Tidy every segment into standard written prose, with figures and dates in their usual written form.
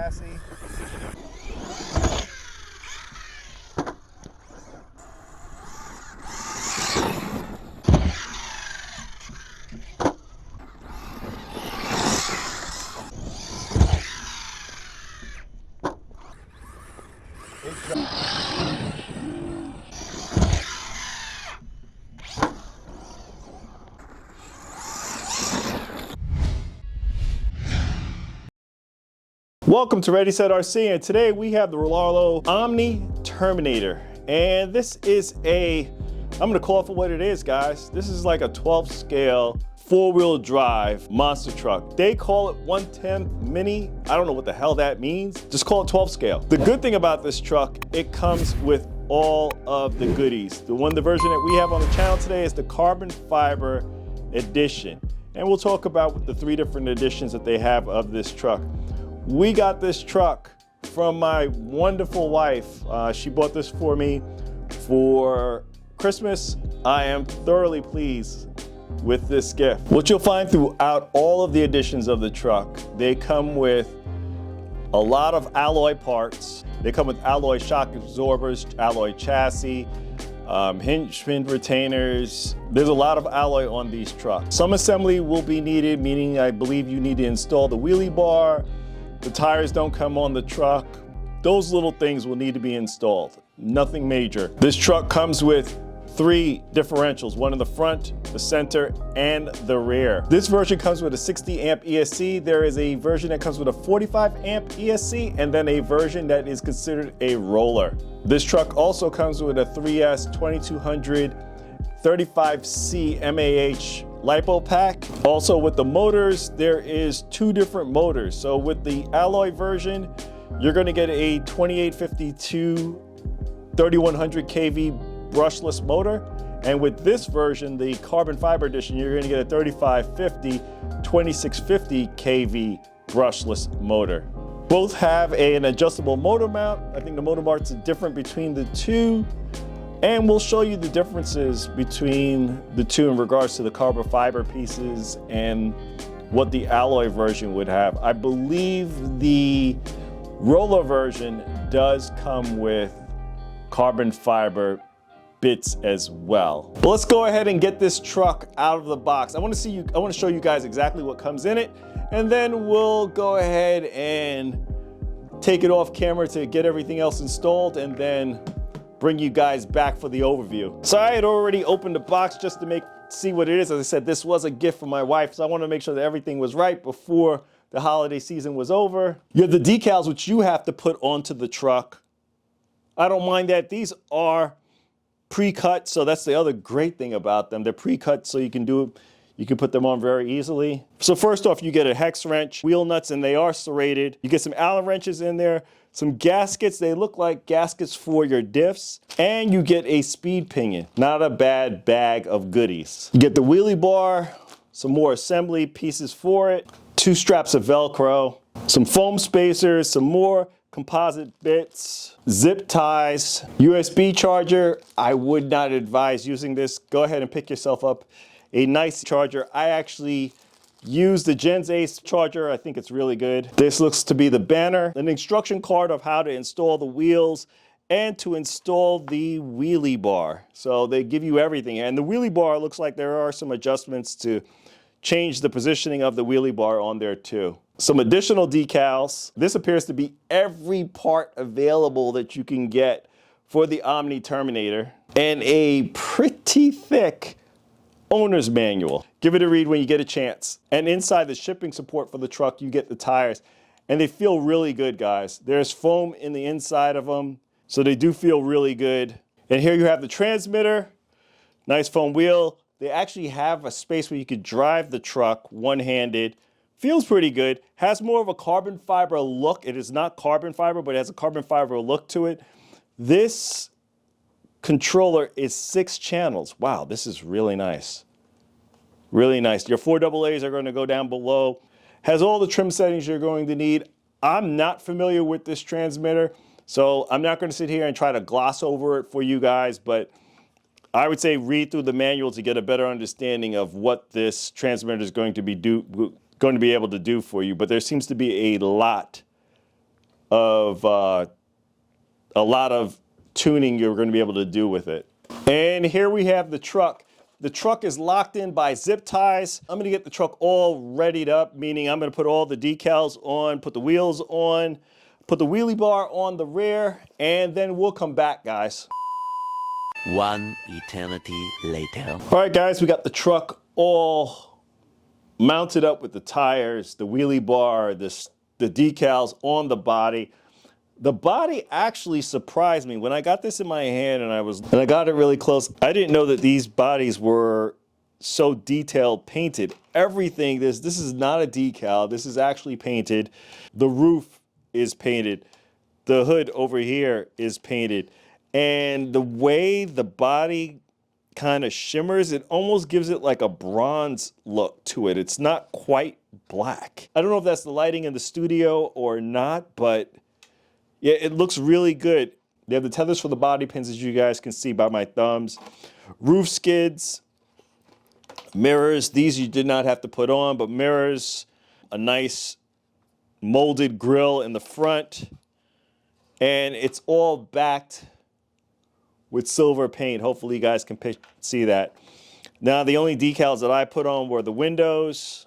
chassis. Welcome to Ready Set RC, and today we have the Rlaarlo Omni Terminator. And this is I'm gonna call it for what it is, guys. This is like a 12 scale, 4-wheel drive monster truck. They call it 1/10 mini. I don't know what the hell that means. Just call it 12 scale. The good thing about this truck, it comes with all of the goodies. The version that we have on the channel today is the carbon fiber edition. And we'll talk about the 3 different editions that they have of this truck. We got this truck from my wonderful wife. She bought this for me for Christmas. I am thoroughly pleased with this gift. What you'll find throughout all of the editions of the truck, they come with a lot of alloy parts. They come with alloy shock absorbers, alloy chassis, hinge pin retainers. There's a lot of alloy on these trucks. Some assembly will be needed, meaning I believe you need to install the wheelie bar. The tires don't come on the truck. Those little things will need to be installed. Nothing major. This truck comes with 3 differentials, one in the front, the center, and the rear. This version comes with a 60 amp ESC. There is a version that comes with a 45 amp ESC, and then a version that is considered a roller. This truck also comes with a 3S 2200 35C MAH LiPo pack. Also with the motors, there is 2 different motors. So with the alloy version, you're gonna get a 2852 3100 kV brushless motor. And with this version, the carbon fiber edition, you're gonna get a 3550 2650 kV brushless motor. Both have an adjustable motor mount. I think the motor mounts are different between the 2. And we'll show you the differences between the 2 in regards to the carbon fiber pieces and what the alloy version would have. I believe the roller version does come with carbon fiber bits as well. But let's go ahead and get this truck out of the box. I want to show you guys exactly what comes in it, and then we'll go ahead and take it off camera to get everything else installed, and then bring you guys back for the overview. So I had already opened the box just to see what it is. As I said, this was a gift from my wife, so I wanted to make sure that everything was right before the holiday season was over. You have the decals, which you have to put onto the truck. I don't mind that. These are pre-cut, so that's the other great thing about them. They're pre-cut, so you can put them on very easily. So first off, you get a hex wrench, wheel nuts, and they are serrated. You get some Allen wrenches in there, some gaskets. They look like gaskets for your diffs, and you get a speed pinion. Not a bad bag of goodies. You get the wheelie bar, some more assembly pieces for it, 2 straps of Velcro, some foam spacers, some more composite bits, zip ties, USB charger. I would not advise using this. Go ahead and pick yourself up a nice charger. I actually use the Gens Ace charger. I think it's really good. This looks to be the banner, an instruction card of how to install the wheels and to install the wheelie bar. So they give you everything. And the wheelie bar looks like there are some adjustments to change the positioning of the wheelie bar on there too. Some additional decals. This appears to be every part available that you can get for the Omni Terminator, and a pretty thick owner's manual. Give it a read when you get a chance. And inside the shipping support for the truck, you get the tires, and they feel really good, guys. There's foam in the inside of them, so they do feel really good. And here you have the transmitter, nice foam wheel. They actually have a space where you could drive the truck one-handed. Feels pretty good. Has more of a carbon fiber look. It is not carbon fiber, but it has a carbon fiber look to it. This controller is 6 channels. Wow, this is really nice. Really nice. Your 4 AA's are going to go down below. Has all the trim settings you're going to need. I'm not familiar with this transmitter, so I'm not going to sit here and try to gloss over it for you guys, but I would say read through the manual to get a better understanding of what this transmitter is going to be able to do for you. But there seems to be a lot of a lot of tuning you're going to be able to do with it. And here we have the truck. The truck is locked in by zip ties. I'm going to get the truck all readied up, meaning I'm going to put all the decals on, put the wheels on, put the wheelie bar on the rear, and then we'll come back, guys. One eternity later. All right, guys, we got the truck all mounted up with the tires, the wheelie bar, the decals on the body. The body actually surprised me when I got this in my hand and I got it really close. I didn't know that these bodies were so detailed painted. Everything, this is not a decal. This is actually painted. The roof is painted. The hood over here is painted. And the way the body kind of shimmers, it almost gives it like a bronze look to it. It's not quite black. I don't know if that's the lighting in the studio or not, but yeah, it looks really good. They have the tethers for the body pins, as you guys can see by my thumbs. Roof skids, mirrors. These you did not have to put on, but mirrors, a nice molded grille in the front, and it's all backed with silver paint. Hopefully you guys can see that. Now, the only decals that I put on were the windows,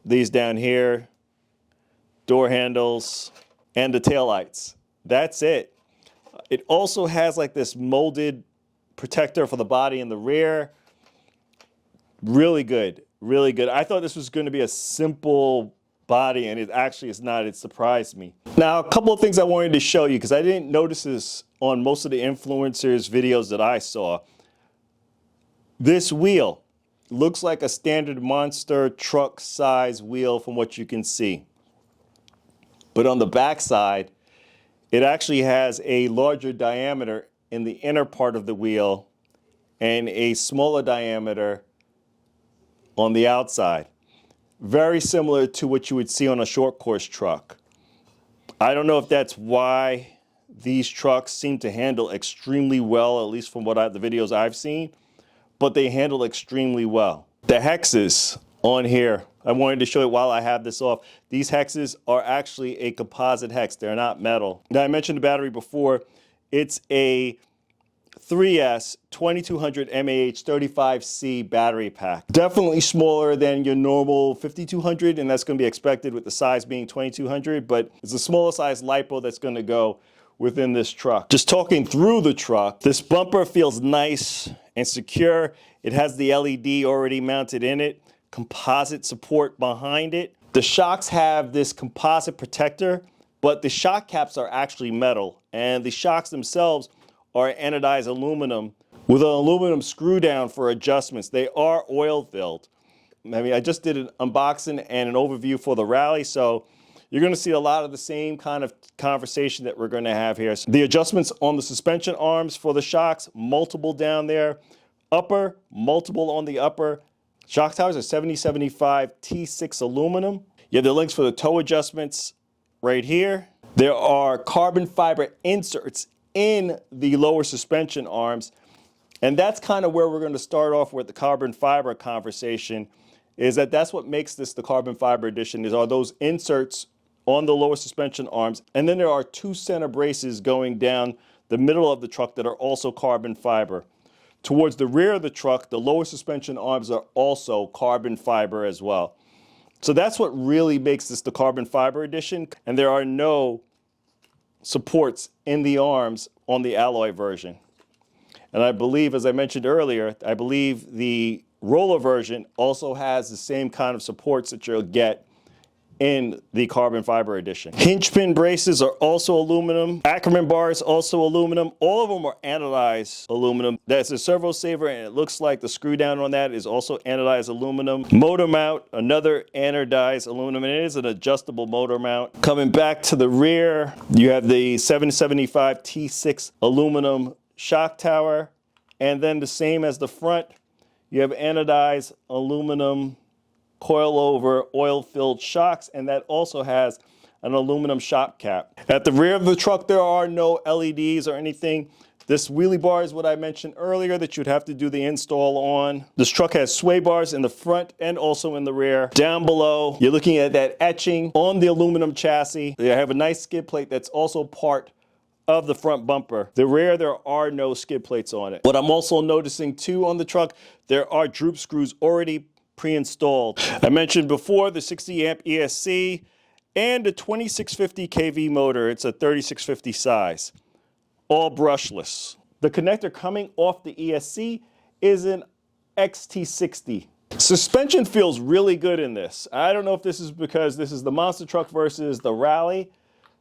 these down here, door handles, and the taillights. That's it. It also has like this molded protector for the body in the rear. Really good, really good. I thought this was going to be a simple body, and it actually is not. It surprised me. Now, a couple of things I wanted to show you, because I didn't notice this on most of the influencers' videos that I saw. This wheel looks like a standard monster truck size wheel from what you can see. But on the back side, it actually has a larger diameter in the inner part of the wheel and a smaller diameter on the outside. Very similar to what you would see on a short course truck. I don't know if that's why these trucks seem to handle extremely well, at least from the videos I've seen, but they handle extremely well. The hexes on here, I wanted to show you while I have this off. These hexes are actually a composite hex. They're not metal. Now, I mentioned the battery before. It's a 3S 2200 mAh 35C battery pack. Definitely smaller than your normal 5200, and that's going to be expected with the size being 2200, but it's a smaller size LiPo that's going to go within this truck. Just talking through the truck, this bumper feels nice and secure. It has the LED already mounted in it, composite support behind it. The shocks have this composite protector, but the shock caps are actually metal, and the shocks themselves are anodized aluminum with an aluminum screw down for adjustments. They are oil filled. I mean, I just did an unboxing and an overview for the rally, so you're going to see a lot of the same kind of conversation that we're going to have here. So the adjustments on the suspension arms for the shocks, multiple down there. Upper, multiple on the upper. Shock towers are 7075 T6 aluminum. You have the links for the toe adjustments right here. There are carbon fiber inserts in the lower suspension arms. And that's kind of where we're going to start off with the carbon fiber conversation, is that's what makes this the carbon fiber edition, are those inserts on the lower suspension arms. And then there are two center braces going down the middle of the truck that are also carbon fiber. Towards the rear of the truck, the lower suspension arms are also carbon fiber as well. So that's what really makes this the carbon fiber edition. And there are no supports in the arms on the alloy version. And I believe, as I mentioned earlier, I believe the roller version also has the same kind of supports that you'll get in the carbon fiber edition. Hinge pin braces are also aluminum. Ackerman bars also aluminum. All of them are anodized aluminum. That's a servo saver, and it looks like the screw down on that is also anodized aluminum. Motor mount, another anodized aluminum, and it is an adjustable motor mount. Coming back to the rear, you have the 775 T6 aluminum shock tower, and then the same as the front, you have anodized aluminum coil-over oil-filled shocks, and that also has an aluminum shock cap. At the rear of the truck, there are no LEDs or anything. This wheelie bar is what I mentioned earlier that you'd have to do the install on. This truck has sway bars in the front and also in the rear. Down below, you're looking at that etching on the aluminum chassis. They have a nice skid plate that's also part of the front bumper. The rear, there are no skid plates on it. What I'm also noticing too on the truck, there are droop screws already pre-installed. I mentioned before the 60 amp ESC and a 2650 kV motor. It's a 3650 size. All brushless. The connector coming off the ESC is an XT60. Suspension feels really good in this. I don't know if this is because this is the monster truck versus the Rally.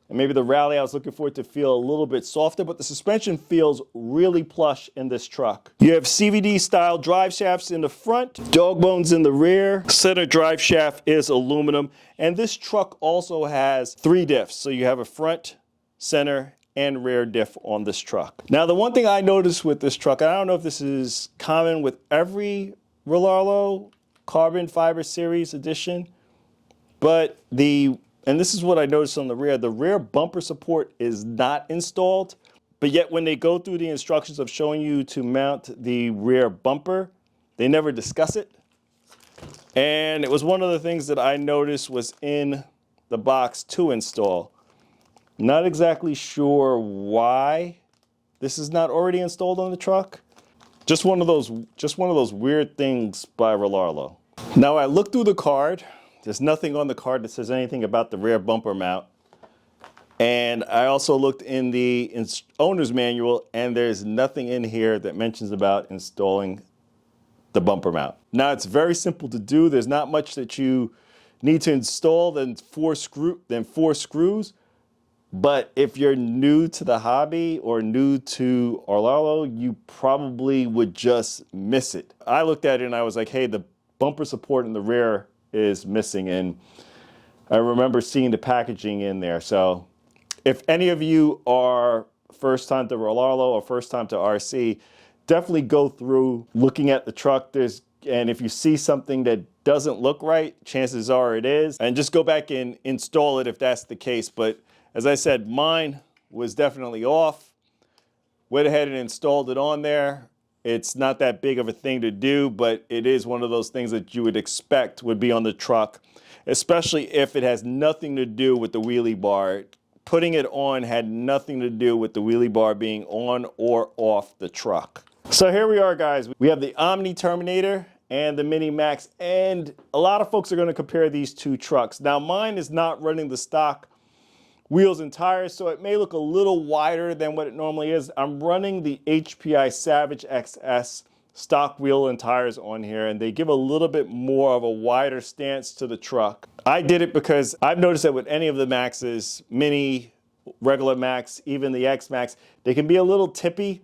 And maybe the Rally, I was looking for it to feel a little bit softer, but the suspension feels really plush in this truck. You have CVD style drive shafts in the front, dog bones in the rear. Center drive shaft is aluminum. And this truck also has 3 diffs. So you have a front, center, and rear diff on this truck. Now, the one thing I noticed with this truck, and I don't know if this is common with every Rlaarlo carbon fiber series edition, but and this is what I noticed on the rear bumper support is not installed, but yet when they go through the instructions of showing you to mount the rear bumper, they never discuss it. And it was one of the things that I noticed was in the box to install. Not exactly sure why this is not already installed on the truck. Just one of those weird things by Rlaarlo. Now I looked through the card. There's nothing on the card that says anything about the rear bumper mount. And I also looked in the owner's manual, and there's nothing in here that mentions about installing the bumper mount. Now it's very simple to do. There's not much that you need to install than four screws. But if you're new to the hobby or new to Rlaarlo, you probably would just miss it. I looked at it and I was like, hey, the bumper support in the rear is missing. And I remember seeing the packaging in there. So if any of you are first time to Rlaarlo or first time to RC, definitely go through looking at the truck. And if you see something that doesn't look right, chances are it is. And just go back and install it if that's the case. But as I said, mine was definitely off. Went ahead and installed it on there. It's not that big of a thing to do, but it is one of those things that you would expect would be on the truck, especially if it has nothing to do with the wheelie bar. Putting it on had nothing to do with the wheelie bar being on or off the truck. So here we are, guys. We have the Omni Terminator and the Mini Maxx, and a lot of folks are going to compare these two trucks. Now, mine is not running the stock wheels and tires, so it may look a little wider than what it normally is. I'm running the HPI Savage XS stock wheel and tires on here, and they give a little bit more of a wider stance to the truck. I did it because I've noticed that with any of the Maxxes, Mini, regular Maxx, even the X Maxx, they can be a little tippy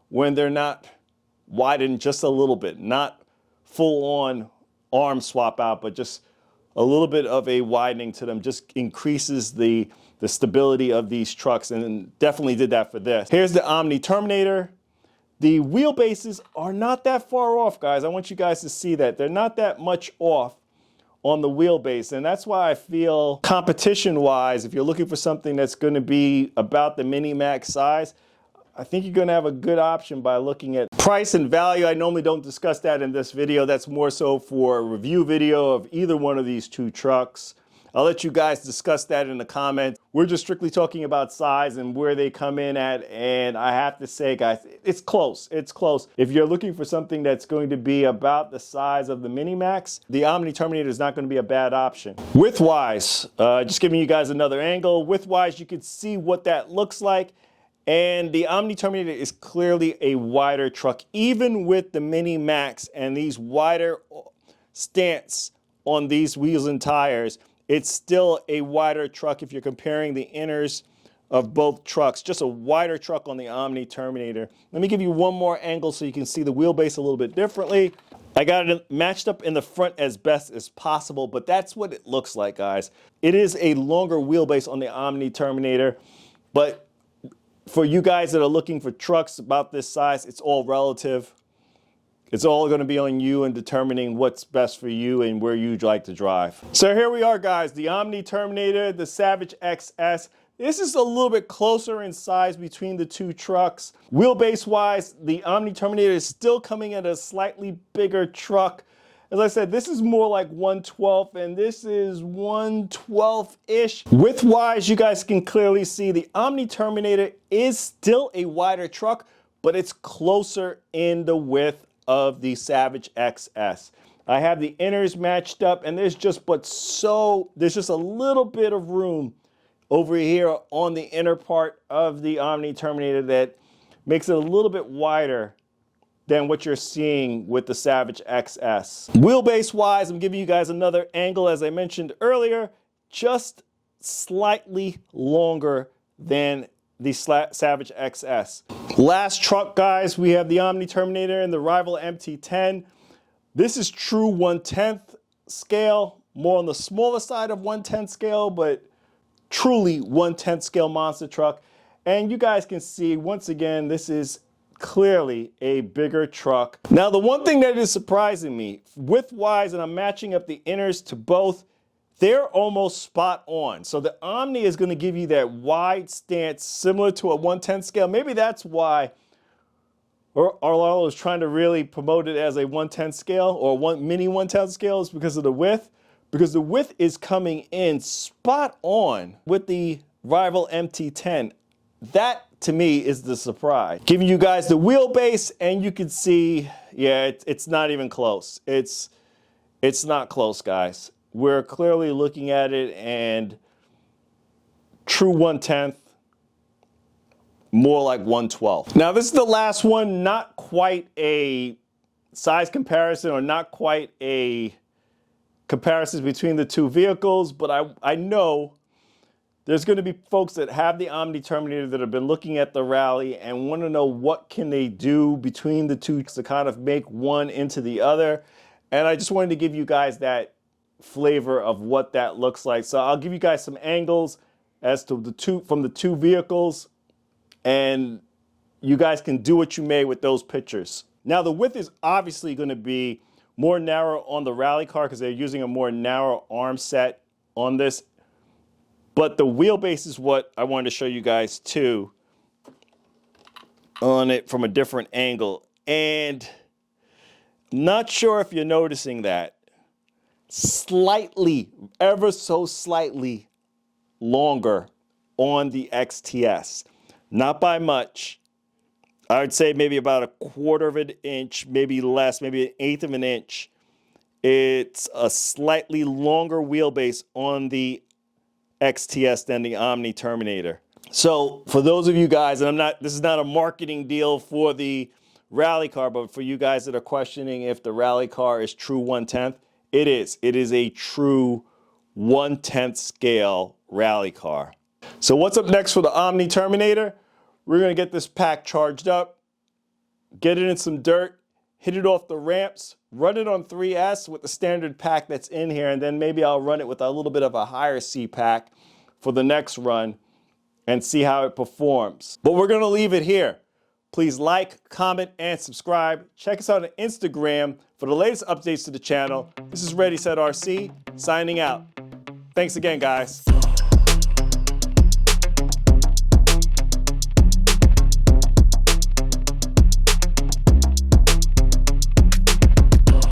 when they're not widened just a little bit, not full on arm swap out, but just a little bit of a widening to them just increases the stability of these trucks, and definitely did that for this. Here's the Omni Terminator. The wheelbases are not that far off, guys. I want you guys to see that. They're not that much off on the wheelbase, and that's why I feel competition-wise, if you're looking for something that's going to be about the Mini Maxx size, I think you're going to have a good option by looking at price and value. I normally don't discuss that in this video. That's more so for a review video of either one of these two trucks. I'll let you guys discuss that in the comments. We're just strictly talking about size and where they come in at, and I have to say, guys, it's close. It's close. If you're looking for something that's going to be about the size of the Mini Maxx, the Omni Terminator is not going to be a bad option. Width-wise, just giving you guys another angle. Width-wise, you can see what that looks like. And the Omni Terminator is clearly a wider truck, even with the Mini Maxx and these wider stance on these wheels and tires. It's still a wider truck if you're comparing the inners of both trucks. Just a wider truck on the Omni Terminator. Let me give you one more angle so you can see the wheelbase a little bit differently. I got it matched up in the front as best as possible, but that's what it looks like, guys. It is a longer wheelbase on the Omni Terminator, but for you guys that are looking for trucks about this size, it's all relative. It's all going to be on you and determining what's best for you and where you'd like to drive. So here we are, guys. The Omni Terminator, the Savage XS. This is a little bit closer in size between the two trucks. Wheelbase wise, the Omni Terminator is still coming at a slightly bigger truck. As I said, this is more like 1/12 and this is 1/12-ish. Width wise, you guys can clearly see the Omni Terminator is still a wider truck, but it's closer in the width of the Savage XS. I have the inners matched up and there's just a little bit of room over here on the inner part of the Omni Terminator that makes it a little bit wider than what you're seeing with the Savage XS. Wheelbase wise, I'm giving you guys another angle, as I mentioned earlier, just slightly longer than the Savage XS. Last truck, guys, we have the Omni Terminator and the Rlaarlo MT10. This is true 1/10 scale, more on the smaller side of 1/10 scale, but truly 1/10 scale monster truck. And you guys can see, once again, this is clearly a bigger truck. Now, the one thing that is surprising me, width-wise, and I'm matching up the inners to both, they're almost spot on. So the Omni is gonna give you that wide stance similar to a 1/10 scale. Maybe that's why Rlaarlo is trying to really promote it as a 1/10 scale or mini 1/10 scale, is because of the width. Because the width is coming in spot on with the Rlaarlo MT10. That, to me, is the surprise. Giving you guys the wheelbase, and you can see, yeah, it's not even close. It's not close, guys. We're clearly looking at it, and true 1/10, more like 1/12. Now, this is the last one, not quite a size comparison or not quite a comparisons between the two vehicles, but I know there's going to be folks that have the Omni Terminator that have been looking at the Rally and want to know what can they do between the two to kind of make one into the other. And I just wanted to give you guys that flavor of what that looks like. So I'll give you guys some angles as to from the two vehicles, and you guys can do what you may with those pictures. Now, the width is obviously going to be more narrow on the Rally car because they're using a more narrow arm set on this. But the wheelbase is what I wanted to show you guys too on it from a different angle. And not sure if you're noticing that. Slightly, ever so slightly longer on the XTS. Not by much. I would say maybe about 1/4 of an inch, maybe less, maybe 1/8 of an inch. It's a slightly longer wheelbase on the XTS than the Omni Terminator. So for those of you guys, and this is not a marketing deal for the Rally car, but for you guys that are questioning if the Rally car is true 1/10, it is. It is a true 1/10 scale Rally car. So what's up next for the Omni Terminator? We're going to get this pack charged up, get it in some dirt, hit it off the ramps, run it on 3S with the standard pack that's in here, and then maybe I'll run it with a little bit of a higher C pack for the next run and see how it performs. But we're going to leave it here. Please like, comment, and subscribe. Check us out on Instagram for the latest updates to the channel. This is Ready Set RC, signing out. Thanks again, guys.